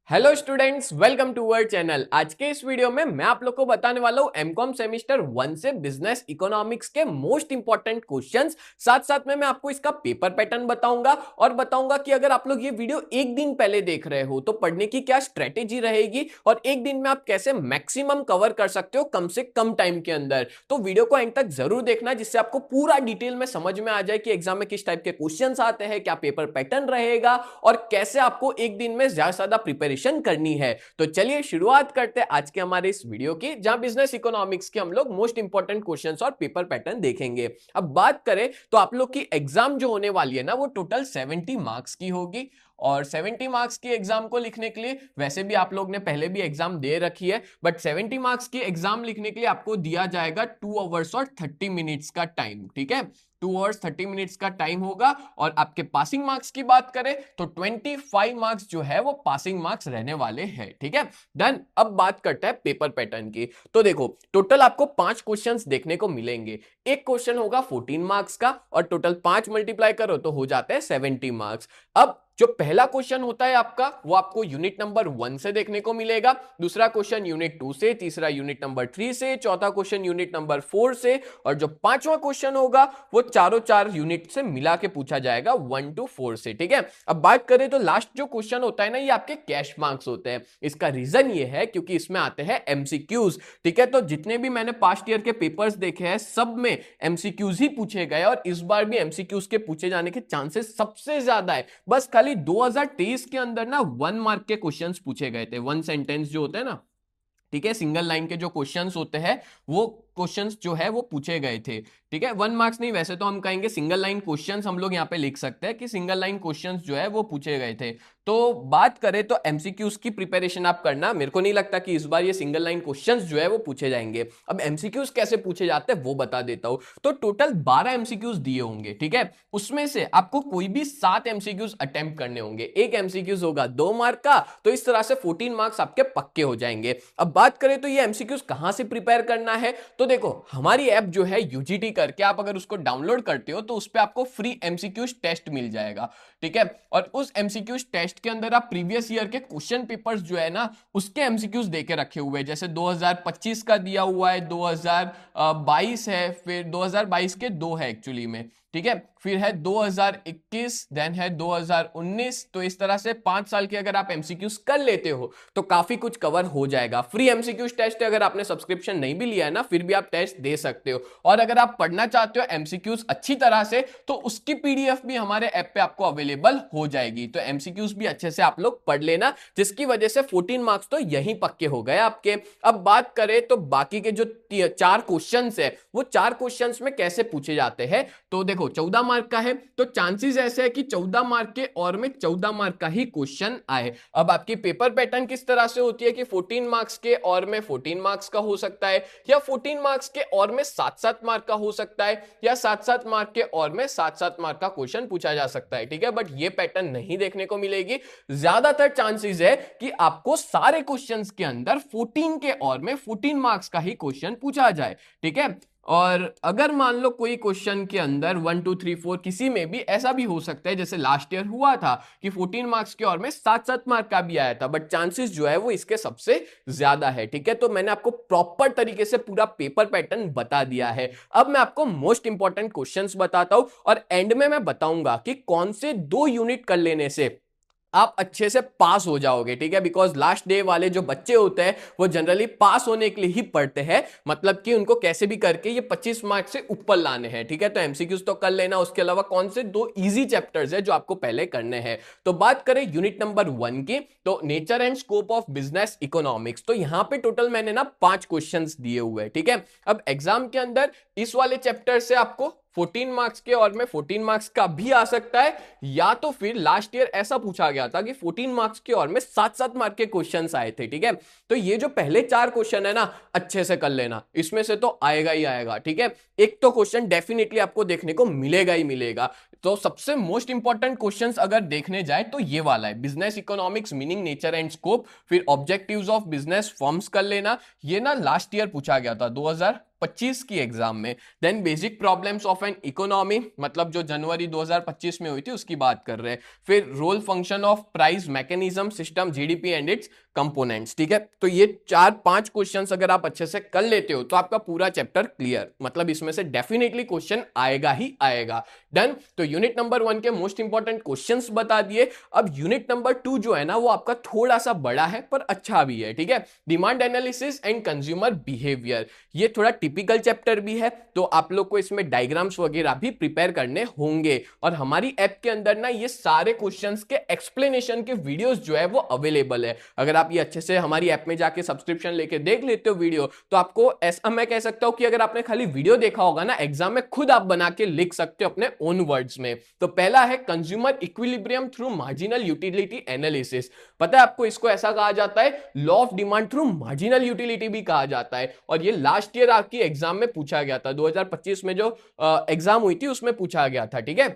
Hello students, welcome to our channel. आज के इस वीडियो में मैं आप लोग को बताने वाला हूं एमकॉम सेमेस्टर 1 से बिजनेस इकोनॉमिक्स के मोस्ट इंपॉर्टेंट क्वेश्चंस। साथ साथ में मैं आपको इसका पेपर पैटर्न बताऊंगा और बताऊंगा कि अगर आप लोग ये वीडियो एक दिन पहले देख रहे हो तो पढ़ने की क्या स्ट्रेटेजी रहेगी और एक दिन में आप कैसे मैक्सिमम कवर कर सकते हो कम से कम टाइम के अंदर। तो वीडियो को एंड तक जरूर देखना जिससे आपको पूरा डिटेल में समझ में आ जाए कि एग्जाम में किस टाइप के क्वेश्चंस आते हैं, क्या पेपर पैटर्न रहेगा और कैसे आपको एक दिन में ज्यादा से ज्यादा प्रिपरेशन करनी है। तो चलिए शुरुआत करते हैं आज के हमारे इस वीडियो की, जहां बिजनेस इकोनॉमिक्स के हम लोग मोस्ट इंपॉर्टेंट क्वेश्चंस और पेपर पैटर्न देखेंगे। अब बात करें तो आप लोग की एग्जाम जो होने वाली है ना, वो टोटल 70 मार्क्स की होगी और 70 मार्क्स की एग्जाम को लिखने के लिए वैसे भी आप लोग ने पहले भी एग्जाम दे रखी है, बट 70 मार्क्स की एग्जाम लिखने के लिए आपको दिया जाएगा 2 आवर्स और 30 मिनट्स का टाइम। ठीक है, 2 आवर्स 30 मिनट्स का टाइम होगा। और आपके पासिंग मार्क्स की बात करें तो 25 मार्क्स जो है वो पासिंग मार्क्स रहने वाले हैं। ठीक है, डन। अब बात करते हैं पेपर पैटर्न की। तो देखो, टोटल आपको 5 क्वेश्चंस देखने को मिलेंगे। एक क्वेश्चन होगा 14 मार्क्स का और टोटल 5 मल्टीप्लाई करो तो हो जाते हैं 70 मार्क्स। अब जो पहला क्वेश्चन होता है आपका, वो आपको यूनिट नंबर 1 से देखने को मिलेगा, दूसरा क्वेश्चन यूनिट 2 से, तीसरा यूनिट नंबर 3 से, चौथा क्वेश्चन यूनिट नंबर 4 से और जो पांचवा क्वेश्चन होगा वो चारों चार यूनिट से मिला के पूछा जाएगा 1 to 4 से। ठीक है, अब बात करें तो लास्ट जो क्वेश्चन होता है ना, ये आपके कैश मार्क्स होते हैं। इसका रीजन ये है क्योंकि इसमें आते हैं एमसीक्यूज। ठीक है, तो जितने भी मैंने पास्ट ईयर के पेपर्स देखे हैं सब में एमसीक्यूज ही पूछे गए और इस बार भी एमसीक्यूज के पूछे जाने के चांसेस सबसे ज्यादा है। बस खाली 2023 के अंदर ना 1 मार्क के क्वेश्चंस पूछे गए थे, 1 सेंटेंस जो होते हैं ना, ठीक है, सिंगल लाइन के जो क्वेश्चंस होते हैं वो क्वेश्चंस जो है वो पूछे गए थे। ठीक है, 1 मार्क्स नहीं, वैसे तो हम कहेंगे सिंगल लाइन क्वेश्चंस, हम लोग यहाँ पे लिख सकते हैं कि सिंगल लाइन क्वेश्चंस जो है वो पूछे गए थे। तो बात करें तो एमसीक्यूज की प्रिपरेशन आप करना, मेरे को नहीं लगता कि इस बार ये सिंगल लाइन क्वेश्चंस जो है वो पूछे जाएंगे। अब एमसीक्यूज कैसे पूछे जाते हैं वो बता देता हूं। तो टोटल 12 एमसीक्यूज दिए होंगे। ठीक है, उसमें से आपको कोई भी 7 एमसीक्यूज अटेम्प्ट करने होंगे। एक एमसीक्यूज होगा 2 मार्क का, तो इस तरह से 14 मार्क्स आपके पक्के हो जाएंगे। अब बात करें तो ये एमसीक्यूज कहां से प्रिपेयर करना है, तो देखो हमारी ऐप जो है यूजीटी करके, आप अगर उसको डाउनलोड करते हो तो उस पे आपको फ्री एमसीक्यूज टेस्ट मिल जाएगा। ठीक है, और उस एमसीक्यूज टेस्ट के अंदर आप प्रीवियस ईयर के क्वेश्चन पेपर्स जो है ना उसके एमसीक्यूज देके रखे हुए हैं। जैसे 2025 का दिया हुआ है, 2022 है, फिर 2022 के 2 है एक्चुअली में। ठीक है, फिर है 2021, देन है 2019। तो इस तरह से 5 साल के अगर आप एमसीक्यूज कर लेते हो तो काफी कुछ कवर हो जाएगा। फ्री एमसीक्यूज टेस्ट है, अगर आपने सब्सक्रिप्शन नहीं भी लिया है ना फिर भी आप टेस्ट दे सकते हो। और अगर आप पढ़ना चाहते हो एमसीक्यूज अच्छी तरह से तो उसकी पीडीएफ भी हमारे ऐप पे आपको अवेलेबल हो जाएगी। तो एमसीक्यूज भी अच्छे से आप लोग पढ़ लेना, जिसकी वजह से 14 मार्क्स तो यहीं पक्के हो गए आपके। अब बात करें तो बाकी के जो 4 क्वेश्चंस है वो 4 क्वेश्चंस में कैसे पूछे जाते हैं। तो देखो 14 मार्क का है तो चांसेस ऐसे है कि 14 मार्क के और में 14 मार्क का ही क्वेश्चन आए। अब आपकी पेपर पैटर्न किस तरह से होती है कि 14 मार्क्स के और में 14 मार्क्स का हो सकता है, या 14 मार्क्स के और में 7-7 मार्क का हो सकता है, या 7-7 मार्क के और में 7-7 मार्क का क्वेश्चन पूछा जा सकता है। ठीक है, बट ये पैटर्न नहीं देखने को मिलेगी। ज्यादातर चांसेस है कि आपको सारे क्वेश्चंस के अंदर 14 के और में 14 मार्क्स का ही क्वेश्चन पूछा जाए। ठीक है, और अगर मान लो कोई क्वेश्चन के अंदर 1 2 3 4 किसी में भी ऐसा भी हो सकता है, जैसे लास्ट ईयर हुआ था कि 14 मार्क्स के और में 7-7 मार्क का भी आया था, बट चांसेस जो है वो इसके सबसे ज्यादा है। ठीक है, तो मैंने आपको प्रॉपर तरीके से पूरा पेपर पैटर्न बता दिया है। अब मैं आपको मोस्ट इंपॉर्टेंट क्वेश्चंस बताता हूं और एंड में मैं बताऊंगा कि कौन से 2 यूनिट कर लेने से आप अच्छे से पास हो जाओगे। ठीक है, बिकॉज लास्ट डे वाले जो बच्चे होते हैं वो जनरली पास होने के लिए ही पढ़ते हैं, मतलब कि उनको कैसे भी करके ये 25 मार्क्स से ऊपर लाने हैं। ठीक है, तो एमसीक्यूज तो कर लेना, उसके अलावा कौन से 2 इजी चैप्टर्स है जो आपको पहले करने हैं। तो बात करें यूनिट नंबर 1 की, तो nature and scope of business economics. तो यहां पे टोटल मैंने ना 5 क्वेश्चंस दिए हुए हैं। ठीक है, अब एग्जाम के अंदर इस वाले चैप्टर से आपको 14 मार्क्स के और में 14 मार्क्स का भी आ सकता है, या तो फिर लास्ट ईयर ऐसा पूछा गया था कि 14 मार्क्स के और में 7-7 मार्क के क्वेश्चंस आए थे। ठीक है, तो ये जो पहले 4 क्वेश्चन है ना अच्छे से कर लेना, इसमें से तो आएगा ही आएगा। ठीक है, एक तो क्वेश्चन डेफिनेटली आपको देखने को मिलेगा ही मिलेगा। तो सबसे मोस्ट इंपॉर्टेंट क्वेश्चंस अगर देखने जाए तो ये वाला है, business economics meaning nature and scope, फिर ऑब्जेक्टिव्स ऑफ बिजनेस फॉर्म्स कर लेना। ये ना लास्ट ईयर पूछा गया था, 2025 की एग्जाम में। Then basic problems of an economy, मतलब जो जनवरी 2025 में हुई थी उसकी बात कर रहे हैं। फिर role function of price mechanism system GDP and its components. ठीक है, तो ये 4-5 क्वेश्चंस अगर आप अच्छे से कर लेते हो तो आपका पूरा चैप्टर क्लियर, मतलब इसमें से डेफिनेटली क्वेश्चन आएगा ही आएगा। डन। तो यूनिट नंबर 1 के मोस्ट इंपॉर्टेंट क्वेश्चंस बता दिए। अब यूनिट नंबर 2 जो है ना वो आपका थोड़ा सा बड़ा है पर अच्छा भी है। ठीक है, demand analysis and consumer behaviour, ये थोड़ा टिपिकल चैप्टर भी है, तो आप लोग को इसमें डायग्राम्स वगैरह भी प्रिपेयर करने होंगे। और हमारी ऐप के अंदर ना ये सारे क्वेश्चंस के एक्सप्लेनेशन के वीडियोस जो है वो अवेलेबल है। अगर आप ये अच्छे से हमारी ऐप में जाके सब्सक्रिप्शन लेके देख लेते हो वीडियो, तो आपको ऐसा मैं कह सकता हूं कि अगर आपने खाली वीडियो देखा होगा ना, एग्जाम में खुद आप बना के लिख सकते हो अपने ओन वर्ड्स में। तो पहला है consumer equilibrium through marginal utility analysis. पता है आपको इसको ऐसा कहा जाता है law of demand through marginal utility भी कहा जाता है, और ये लास्ट ईयर आपकी एग्जाम में पूछा गया था। 2025 में जो एग्जाम हुई थी उसमें पूछा गया था। ठीक है,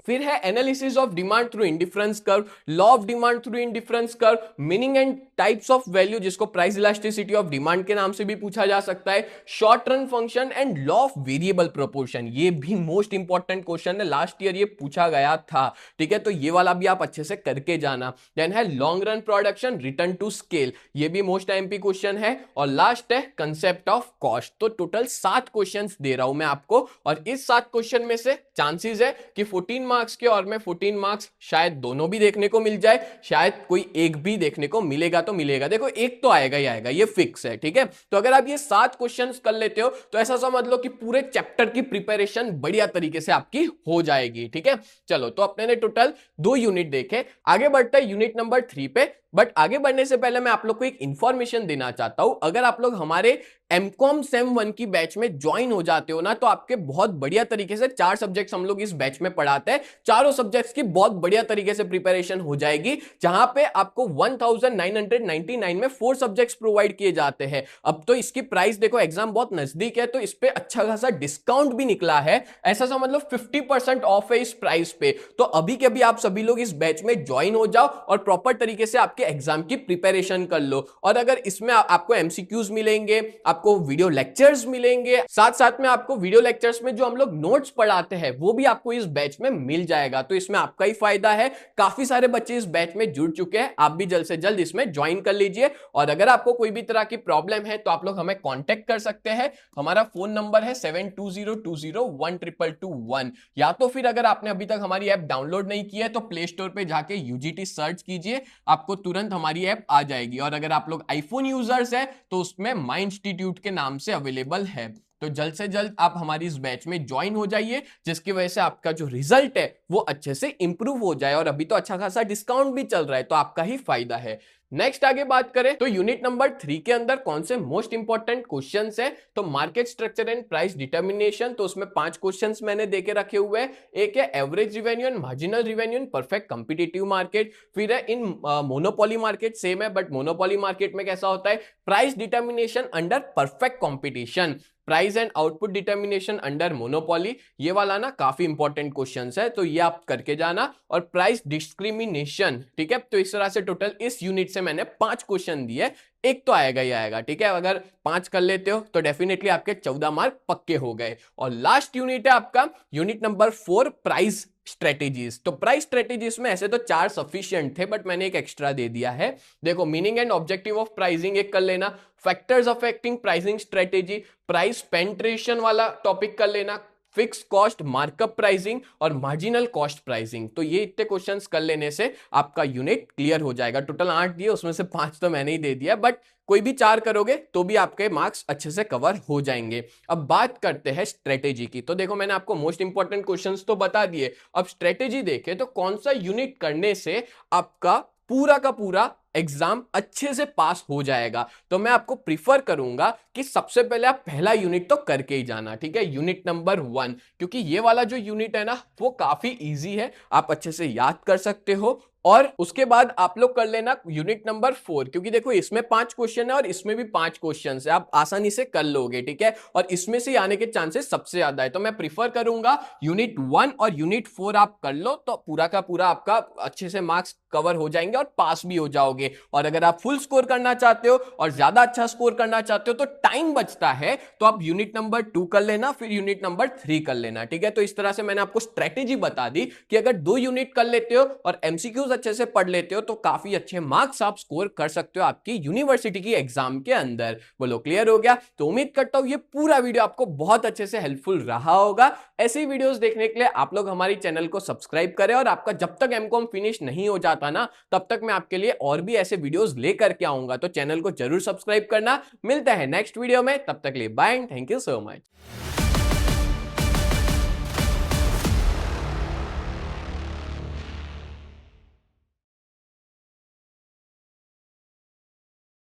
फिर है analysis of demand through indifference curve, law of demand through indifference curve, meaning and types of value, जिसको प्राइस इलास्टिसिटी ऑफ डिमांड के नाम से भी पूछा जा सकता है, short run function and law of variable proportion. ये भी मोस्ट इंपॉर्टेंट क्वेश्चन है, लास्ट ईयर ये पूछा गया था। ठीक है, तो ये वाला भी आप अच्छे से करके जाना। देन है long run production return to scale, ये भी मोस्ट एमपी क्वेश्चन है। और लास्ट है कंसेप्ट ऑफ कॉस्ट। तो टोटल 7 क्वेश्चन दे रहा हूं मैं आपको, और इस 7 क्वेश्चन में से चांसेस है कि 14 मार्क्स के और में 14 मार्क्स शायद दोनों भी देखने को मिल जाए, शायद कोई एक भी देखने को मिलेगा तो मिलेगा। देखो एक तो आएगा ही आएगा, ये फिक्स है। ठीक है, तो अगर आप ये 7 क्वेश्चंस कर लेते हो तो ऐसा समझ लो कि पूरे चैप्टर की प्रिपरेशन बढ़िया तरीके से आपकी हो जाएगी। ठीक है, चलो तो अपने ने टोटल 2 यूनिट देखे, आगे बढ़ते हैं यूनिट नंबर 3 पे। बट आगे बढ़ने से पहले मैं आप लोग को एक इंफॉर्मेशन देना चाहता हूं। अगर आप लोग हमारे एमकॉम सेम 1 की बैच में ज्वाइन हो जाते हो ना, तो आपके बहुत बढ़िया तरीके से 4 सब्जेक्ट्स हम लोग इस बैच में पढ़ाते हैं, चारों सब्जेक्ट्स की बहुत बढ़िया तरीके से प्रिपरेशन हो जाएगी, जहां पे आपको 1999 में 4 सब्जेक्ट्स प्रोवाइड किए जाते हैं। अब तो इसकी प्राइस देखो, एग्जाम बहुत नजदीक है तो इस पे अच्छा खासा डिस्काउंट भी निकला है, ऐसा समझ लो 50% ऑफ है इस प्राइस पे। तो अभी के अभी आप सभी लोग इस बैच में ज्वाइन हो जाओ और प्रॉपर तरीके से आपके एग्जाम की प्रिपरेशन कर लो। और अगर इसमें आपको एमसीक्यूज मिलेंगे, आपको वीडियो लेक्चर्स मिलेंगे, साथ साथ में आपको वीडियो लेक्चर्स में जो हम लोग नोट्स पढ़ाते हैं वो भी आपको इस बैच में मिल जाएगा। तो इसमें आपका ही फायदा है, काफी सारे बच्चे इस बैच में जुड़ चुके हैं, आप भी जल्द से जल्द इसमें ज्वाइन कर लीजिए। और अगर आपको कोई भी तरह की प्रॉब्लम है तो आप लोग हमें कांटेक्ट कर सकते हैं। हमारा फोन नंबर है 7202012221, या तो फिर अगर आपने अभी तक हमारी ऐप डाउनलोड नहीं की है तो प्ले स्टोर पे जाके यूजीटी सर्च कीजिए, आपको तुरंत हमारी ऐप आ जाएगी। और अगर आप लोग आईफोन यूजर्स है तो उसमें माई इंस्टीट्यूट के नाम से अवेलेबल है। तो जल्द से जल्द आप हमारी इस बैच में ज्वाइन हो जाइए, जिसकी वजह से आपका जो रिजल्ट है वो अच्छे से इंप्रूव हो जाए। और अभी तो अच्छा खासा डिस्काउंट भी चल रहा है, तो आपका ही फायदा है। नेक्स्ट आगे बात करें तो यूनिट नंबर 3 के अंदर कौन से मोस्ट इंपॉर्टेंट क्वेश्चंस हैं, तो market structure and price determination, तो उसमें 5 क्वेश्चंस मैंने देके रखे हुए हैं। एक है average revenue and marginal revenue in perfect competitive market. फिर है इन मोनोपोली मार्केट, सेम है बट मोनोपोली मार्केट में कैसा होता है, price determination under perfect competition, price and output determination under monopoly. ये वाला ना काफी इंपॉर्टेंट क्वेश्चंस है, तो ये आप करके जाना। और प्राइस डिस्क्रिमिनेशन, ठीक है, तो इस तरह से टोटल इस यूनिट से मैंने 5 क्वेश्चन दिए, एक तो आएगा ही आएगा। ठीक है, अगर 5 कर लेते हो तो डेफिनेटली आपके 14 मार्क पक्के हो गए। और लास्ट यूनिट है आपका यूनिट नंबर 4, प्राइस स्ट्रेटेजीज। तो प्राइस स्ट्रेटेजीज में ऐसे तो 4 सफिशिएंट थे बट मैंने एक एक्स्ट्रा दे दिया है। देखो, meaning and objective of pricing एक कर लेना, factors affecting pricing strategy, price penetration वाला टॉपिक कर लेना, फिक्स कॉस्ट मार्कअप प्राइसिंग और मार्जिनल कॉस्ट प्राइसिंग। तो ये इतने क्वेश्चंस कर लेने से आपका यूनिट क्लियर हो जाएगा। टोटल 8 दिए, उसमें से 5 तो मैंने ही दे दिया, बट कोई भी 4 करोगे तो भी आपके मार्क्स अच्छे से कवर हो जाएंगे। अब बात करते हैं स्ट्रेटेजी की। तो देखो, मैंने आपको मोस्ट इंपॉर्टेंट क्वेश्चंस तो बता दिए, अब स्ट्रेटेजी देखें तो कौन सा यूनिट करने से आपका पूरा का पूरा एग्जाम अच्छे से पास हो जाएगा। तो मैं आपको प्रीफर करूंगा कि सबसे पहले आप पहला यूनिट तो करके ही जाना। ठीक है, यूनिट नंबर 1, क्योंकि ये वाला जो यूनिट है ना वो काफी इजी है, आप अच्छे से याद कर सकते हो। और उसके बाद आप लोग कर लेना यूनिट नंबर 4, क्योंकि देखो इसमें 5 क्वेश्चन है और इसमें भी 5 क्वेश्चन है, आप आसानी से कर लोगे। ठीक है, और इसमें से आने के चांसेस सबसे ज्यादा है, तो मैं प्रीफर करूंगा यूनिट 1 और यूनिट 4 आप कर लो, तो पूरा का पूरा आपका अच्छे से मार्क्स कवर हो जाएंगे और पास भी हो जाओगे। जाएंगे। और अगर आप फुल स्कोर करना चाहते हो और ज्यादा अच्छा स्कोर करना चाहते हो तो टाइम बचता है, तो आप यूनिट नंबर 2 कर लेना, फिर यूनिट नंबर 3 कर लेना। ठीक है, तो इस तरह से मैंने आपको स्ट्रेटेजी बता दी कि अगर 2 यूनिट कर लेते हो और एमसीक्यूज अच्छे से पढ़ लेते हो तो काफी अच्छे मार्क्स आप स्कोर कर सकते हो आपकी यूनिवर्सिटी की एग्जाम के अंदर। बोलो क्लियर हो गया? तो उम्मीद करता हूं ये पूरा वीडियो आपको बहुत अच्छे से हेल्पफुल रहा होगा। ऐसे ही वीडियोस देखने के लिए आप लोग हमारी चैनल को सब्सक्राइब करें, और आपका जब तक एमकॉम फिनिश नहीं हो जाता ना, तब तक मैं आपके लिए और भी ऐसे वीडियोस लेकर के आऊंगा। तो चैनल को जरूर सब्सक्राइब करना। मिलते हैं नेक्स्ट वीडियो में, तब तक के लिए bye and thank you so much.